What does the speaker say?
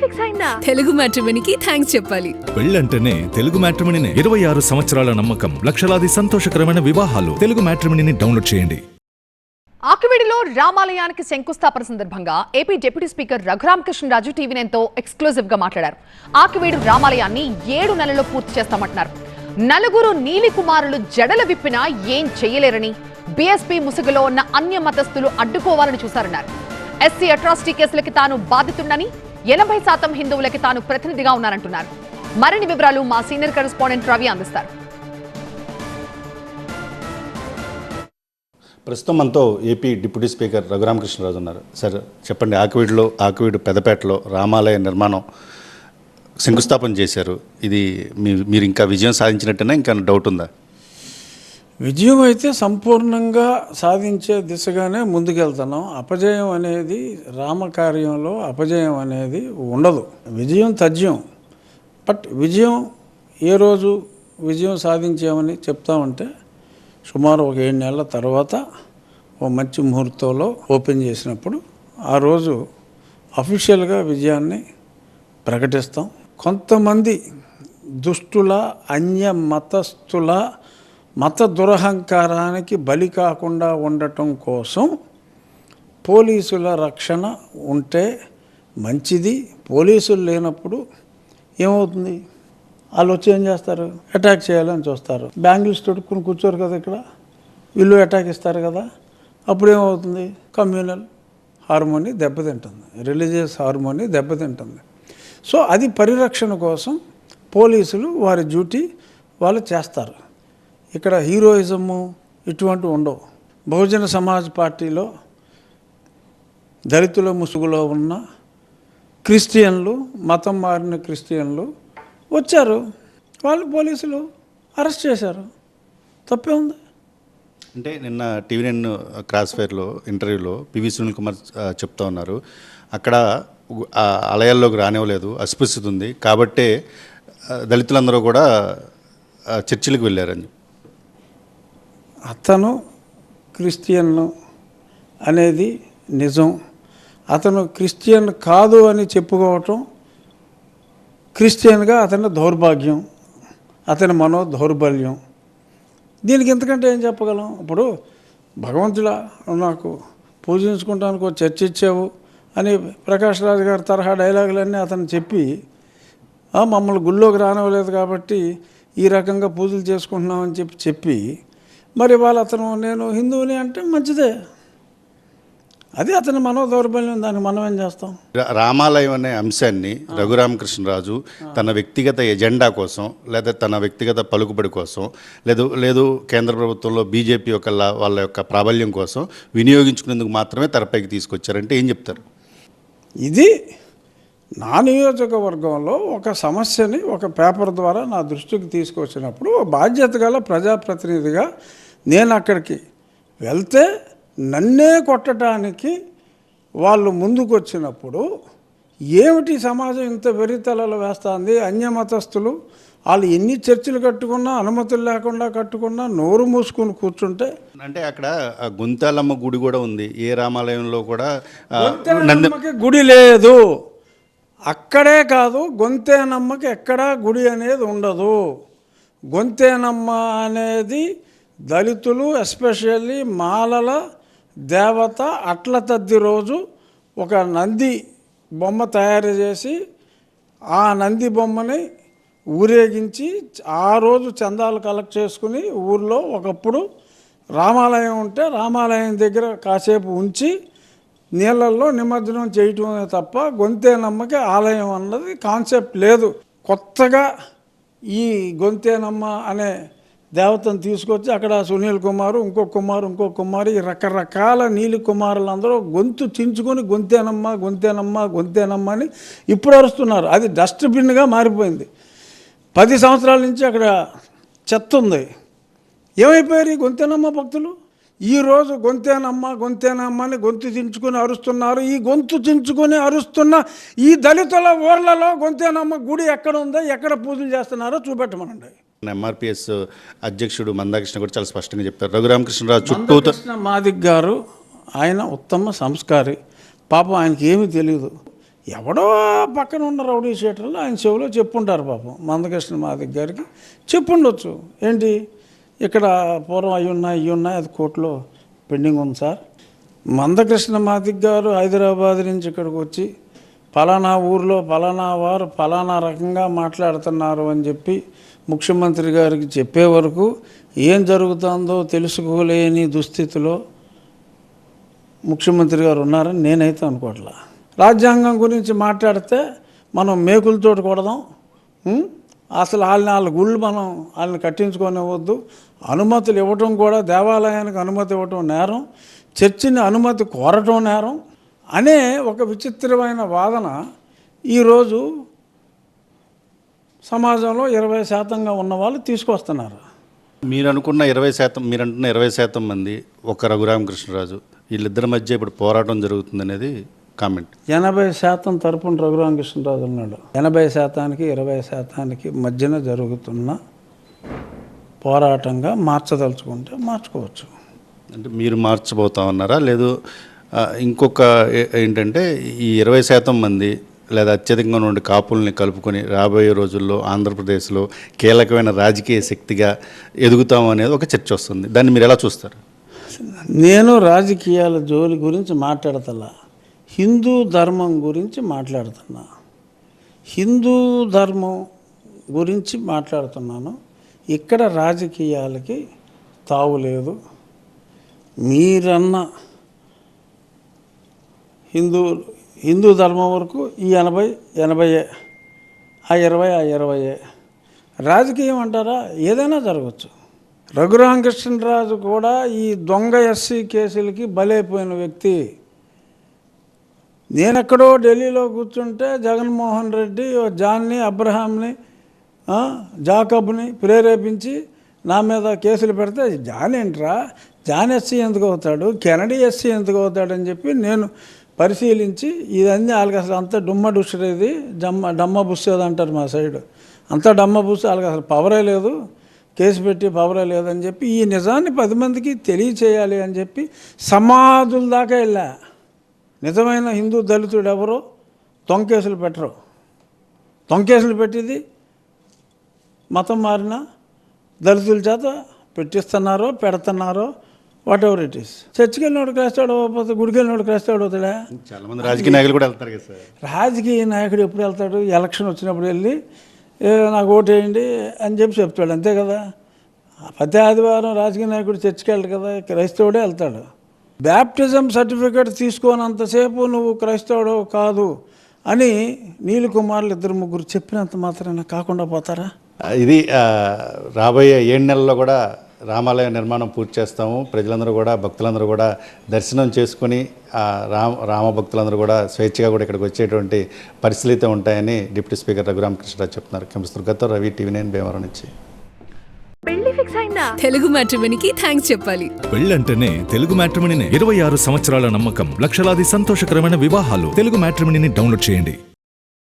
Fix అయిందా? Telugu మ్యాట్రిమోనీకి thanks చెప్పాలి. పెళ్ళంటేనే తెలుగు మ్యాట్రిమోనీనే. 26 సంవత్సరాల నమ్మకం, లక్షలాది సంతోషకరమైన వివాహాలు. తెలుగు మ్యాట్రిమోనీని డౌన్లోడ్ చేయండి. ఆకివీడులో రామాలయానికి శంకుస్థాపన సందర్భంగా ఏపీ డిప్యూటీ స్పీకర్ రఘురామకృష్ణరాజు టీవీ9తో ఎక్స్క్లూజివ్ గా మాట్లాడారు. ఆకివీడు రామాలయాన్ని 7 నెలల్లో పూర్తి చేస్తామంటున్నారు. నలుగురు నీలి కుమారులు జడల విప్పినా ఏం చేయలేరని, బీఎస్పీ ముసుగులో ఉన్న అన్య మతస్థులు అడ్డుకోవాలని చూశారన్నారు. ఎస్సీ అట్రాసిటీ కేసులకి తాను బాధితున్నని, 80% హిందువులకి తాను ప్రతినిధిగా ఉన్నారంటున్నారు. మరిన్ని వివరాలు మా సీనియర్ కరెస్పాండెంట్ రవి అందిస్తారు. ప్రస్తుతం మనతో ఏపీ డిప్యూటీ స్పీకర్ రఘురామకృష్ణరాజు ఉన్నారు. సార్ చెప్పండి, ఆకివీడు పెదపేటలో రామాలయ నిర్మాణం శంకుస్థాపన చేశారు. ఇది మీరు ఇంకా విజయం సాధించినట్టేనా, ఇంకా డౌట్ ఉందా? విజయం అయితే సంపూర్ణంగా సాధించే దిశగానే ముందుకెళ్తున్నాం. అపజయం అనేది రామకార్యంలో అపజయం అనేది ఉండదు. విజయం తథ్యం. బట్ విజయం ఏ రోజు విజయం సాధించామని చెప్తామంటే సుమారు ఒక 7 నెలల తర్వాత ఓ మంచి ముహూర్తంలో ఓపెన్ చేసినప్పుడు ఆ రోజు అఫీషియల్గా విజయాన్ని ప్రకటిస్తాం. కొంతమంది దుష్టుల, అన్య మతస్థుల మత దురహంకారానికి బలి కాకుండా ఉండటం కోసం పోలీసుల రక్షణ ఉంటే మంచిది. పోలీసులు లేనప్పుడు ఏమవుతుంది? వాళ్ళు వచ్చి ఏం చేస్తారు? అటాక్ చేయాలని చూస్తారు. బ్యాంగిల్స్ తొడుక్కుని కూర్చోరు కదా, ఇక్కడ వీళ్ళు అటాక్ ఇస్తారు కదా. అప్పుడు ఏమవుతుంది? కమ్యూనల్ హార్మోనీ దెబ్బతింటుంది, రిలీజియస్ హార్మోనీ దెబ్బతింటుంది. సో అది పరిరక్షణ కోసం పోలీసులు వారి డ్యూటీ వాళ్ళు చేస్తారు. ఇక్కడ హీరోయిజము ఇటువంటివి ఉండవు. బహుజన సమాజ్ పార్టీలో దళితుల ముసుగులో ఉన్న క్రిస్టియన్లు, మతం మారిన క్రిస్టియన్లు వచ్చారు, వాళ్ళు పోలీసులు అరెస్ట్ చేశారు. తప్పే ఉంది. అంటే నిన్న టీవీ9 క్రాస్ ఫైర్లో ఇంటర్వ్యూలో పివి సునీల్ కుమార్ చెప్తా ఉన్నారు, అక్కడ ఆలయాల్లోకి రానివ్వలేదు, అస్పృశ్యత ఉంది కాబట్టే దళితులందరూ కూడా చర్చిలకు వెళ్ళారని. అతను క్రిస్టియన్ అనేది నిజం. అతను క్రిస్టియన్ కాదు అని చెప్పుకోవటం క్రిస్టియన్గా అతని దౌర్భాగ్యం, అతని మనో దౌర్బల్యం. దీనికి ఎంతకంటే ఏం చెప్పగలం? ఇప్పుడు భగవంతుడా నాకు పూజించుకుంటానికి ఒక చర్చ ఇచ్చావు అని ప్రకాష్ రాజు గారి తరహా డైలాగులన్నీ అతను చెప్పి మమ్మల్ని గుళ్ళోకి రానివ్వలేదు కాబట్టి ఈ రకంగా పూజలు చేసుకుంటున్నామని చెప్పి మరి వాళ్ళు అతను నేను హిందువుని అంటే మంచిదే, అది అతని మనో దౌర్బల్యం. దానికి మనం ఏం చేస్తాం? రామాలయం అనే అంశాన్ని రఘురామకృష్ణరాజు తన వ్యక్తిగత ఎజెండా కోసం, లేదా తన వ్యక్తిగత పలుకుబడి కోసం, లేదు కేంద్ర ప్రభుత్వంలో బీజేపీ వాళ్ళ యొక్క ప్రాబల్యం కోసం వినియోగించుకునేందుకు మాత్రమే తెరపైకి తీసుకొచ్చారంటే ఏం చెప్తారు? ఇది నా నియోజకవర్గంలో ఒక సమస్యని ఒక పేపర్ ద్వారా నా దృష్టికి తీసుకొచ్చినప్పుడు బాధ్యత గల ప్రజాప్రతినిధిగా నేను అక్కడికి వెళ్తే నన్నే కొట్టడానికి వాళ్ళు ముందుకు వచ్చినప్పుడు ఏమిటి సమాజం ఇంత వెర్రితలలో వేస్తుంది? అన్యమతస్థులు వాళ్ళు ఎన్ని చర్చలు కట్టుకున్నా, అనుమతులు లేకుండా కట్టుకున్నా నోరు మూసుకుని కూర్చుంటే. అంటే అక్కడ గుంతాలమ్మ గుడి కూడా ఉంది, ఏ రామాలయంలో కూడా గుడి లేదు. అక్కడే కాదు, గొంతేనమ్మకి ఎక్కడా గుడి అనేది ఉండదు. గొంతేనమ్మ అనేది దళితులు, ఎస్పెషల్లీ మాలల దేవత. అట్ల తద్ది రోజు ఒక నంది బొమ్మ తయారు చేసి ఆ నంది బొమ్మని ఊరేగించి ఆ రోజు చందాలు కలెక్ట్ చేసుకుని ఊర్లో ఒకప్పుడు రామాలయం ఉంటే రామాలయం దగ్గర కాసేపు ఉంచి నీళ్ళల్లో నిమజ్జనం చేయటమే తప్ప గొంతేనమ్మకి ఆలయం అన్నది కాన్సెప్ట్ లేదు. కొత్తగా ఈ గొంతేనమ్మ అనే దేవతను తీసుకొచ్చి అక్కడ సునీల్ కుమారు, ఇంకో కుమారు ఈ రకరకాల నీలి కుమారులందరూ గొంతు చించుకొని గొంతేనమ్మ అని ఇప్పుడు అరుస్తున్నారు. అది డస్ట్బిన్గా మారిపోయింది. 10 సంవత్సరాల నుంచి అక్కడ చెత్త ఉంది. ఏమైపోయారు ఈ గొంతేనమ్మ భక్తులు? ఈరోజు గొంతేనమ్మ అని గొంతు చించుకొని అరుస్తున్నారు. ఈ గొంతు చించుకొని అరుస్తున్న ఈ దళితుల ఊర్లలో గొంతేనమ్మ గుడి ఎక్కడ ఉందో, ఎక్కడ పూజలు చేస్తున్నారో చూపెట్టమనండి. ఎంఆర్పిఎస్ అధ్యక్షుడు మందాకృష్ణ కూడా చాలా స్పష్టంగా చెప్పారు. రఘురామకృష్ణరాజు చుట్టూ మాదిక్ గారు ఆయన ఉత్తమ సంస్కారి. పాపం ఆయనకి ఏమీ తెలియదు. ఎవడో పక్కన ఉన్న రౌడీ షీటర్లు ఆయన చెవిలో చెప్పుంటారు పాపం మందకృష్ణ మాదిక్ గారికి చెప్పుండొచ్చు. ఏంటి ఇక్కడ పూర్వం అవి ఉన్నాయి అది కోర్టులో పెండింగ్ ఉంది సార్. మందకృష్ణ మాదిక్ గారు హైదరాబాద్ నుంచి ఇక్కడికి వచ్చి పలానా ఊర్లో పలానా వారు పలానా రకంగా మాట్లాడుతున్నారు అని చెప్పి ముఖ్యమంత్రి గారికి చెప్పే వరకు ఏం జరుగుతుందో తెలుసుకోలేని దుస్థితిలో ముఖ్యమంత్రి గారు ఉన్నారని నేనైతే అనుకోవట్లా. రాజ్యాంగం గురించి మాట్లాడితే మనం మేకులతోటి కొడదాం, అసలు వాళ్ళ గుళ్ళు మనం వాళ్ళని కట్టించుకోనివ్వద్దు, అనుమతులు ఇవ్వటం కూడా దేవాలయానికి అనుమతి ఇవ్వటం నేరం, చర్చిని అనుమతి కోరటం నేరం అనే ఒక విచిత్రమైన వాదన ఈరోజు సమాజంలో 20% ఉన్న వాళ్ళు తీసుకొస్తున్నారు. మీరు అంటున్న 20% మంది ఒక రఘురామకృష్ణరాజు వీళ్ళిద్దరి మధ్య ఇప్పుడు పోరాటం జరుగుతుంది అనేది కామెంట్. 80% తరపున రఘురామకృష్ణరాజు ఉన్నాడు. 80%కి 20%కి మధ్యన జరుగుతున్న పోరాటంగా మార్చదలుచుకుంటే మార్చుకోవచ్చు. అంటే మీరు మార్చబోతా ఉన్నారా? లేదు ఇంకొక ఏంటంటే ఈ 20% మంది లేదా అత్యధికంగా నుండి కాపుల్ని కలుపుకొని రాబోయే రోజుల్లో ఆంధ్రప్రదేశ్లో కీలకమైన రాజకీయ శక్తిగా ఎదుగుతాం అనేది ఒక చర్చ వస్తుంది. దాన్ని మీరు ఎలా చూస్తారు? నేను రాజకీయాల జోలి గురించి మాట్లాడతలా, హిందూ ధర్మం గురించి మాట్లాడుతున్నా. హిందూ ధర్మం గురించి మాట్లాడుతున్నాను. ఇక్కడ రాజకీయాలకి తావు లేదు. మీరన్న హిందూ ధర్మం వరకు ఈ 80 ఆ 20 రాజకీయం అంటారా ఏదైనా జరగచ్చు. రఘురామకృష్ణరాజు కూడా ఈ దొంగ ఎస్సీ కేసులకి బలైపోయిన వ్యక్తి. నేనెక్కడో ఢిల్లీలో కూర్చుంటే జగన్మోహన్ రెడ్డి జాన్ని అబ్రహాంని జాకబ్ని ప్రేరేపించి నా మీద కేసులు పెడితే జాన్ ఏంట్రా, జాన్ ఎస్సీ ఎందుకు అవుతాడు, కెనడీ ఎస్సీ ఎందుకు అవుతాడని చెప్పి నేను పరిశీలించి ఇదన్నీ వాళ్ళకి అసలు అంతా డుమ్మ డుషరేది డమ్మ బుస్సేది అంటారు మా సైడ్, అంతా డమ్మ బుస్సు, వాళ్ళకి అసలు పవరే లేదు, కేసు పెట్టి పవరే లేదని చెప్పి ఈ నిజాన్ని 10 మందికి తెలియచేయాలి అని చెప్పి సమాధుల దాకా వెళ్ళా. నిజమైన హిందూ దళితుడు ఎవరో తొంకేసులు పెట్టరు. తొంకేసులు పెట్టింది మతం మారిన దళితుల చేత పెట్టిస్తున్నారో పెడుతున్నారో వాట్ ఎవర్ ఇట్ ఈస్. చర్చికి వెళ్ళినోడు క్రైస్తవుడు అవ్వకపోతే గుడికి వెళ్ళినోడు క్రైస్తవుడు అవుతాడా? చాలామంది రాజకీయ నాయకులు కూడా వెళ్తారు కదా సార్. రాజకీయ నాయకుడు ఎప్పుడు వెళ్తాడు? ఎలక్షన్ వచ్చినప్పుడు వెళ్ళి నాకు ఓటు వేయండి అని చెప్పి చెప్తాడు, అంతే కదా. ప్రతి ఆదివారం రాజకీయ నాయకుడు చర్చికి వెళ్ళడు కదా, క్రైస్తవుడే వెళ్తాడు. బ్యాప్టిజం సర్టిఫికేట్ తీసుకోనంతసేపు నువ్వు క్రైస్తవుడు కాదు అని నీల్ కుమార్లు 2-3 చెప్పినంత మాత్రాన కాకుండా పోతారా? ఇది రాబోయే 7 నెలల్లో కూడా రామాలయ నిర్మాణం పూర్తి చేస్తాము. ప్రజలందరూ కూడా భక్తులందరూ కూడా దర్శనం చేసుకుని రామ భక్తులందరూ కూడా స్వేచ్ఛగా కూడా ఇక్కడికి వచ్చేటువంటి పరిస్థితులు ఉంటాయని డిప్యూటీ స్పీకర్ రఘురామకృష్ణరాజు చెప్తున్నారు. కెంపస్దుర్గతో రవి, TV9 భీమవరం నుంచి. పెళ్లి ఫిక్స్ అయిందా? తెలుగు మ్యాట్రిమోనీకి థ్యాంక్స్ చెప్పాలి. పెళ్ళంటేనే తెలుగు మ్యాట్రిమోనీనే. 26 సంవత్సరాల నమ్మకం, లక్షలాది సంతోషకరమైన వివాహాలు. తెలుగు మ్యాట్రిమోనీని డౌన్లోడ్ చేయండి.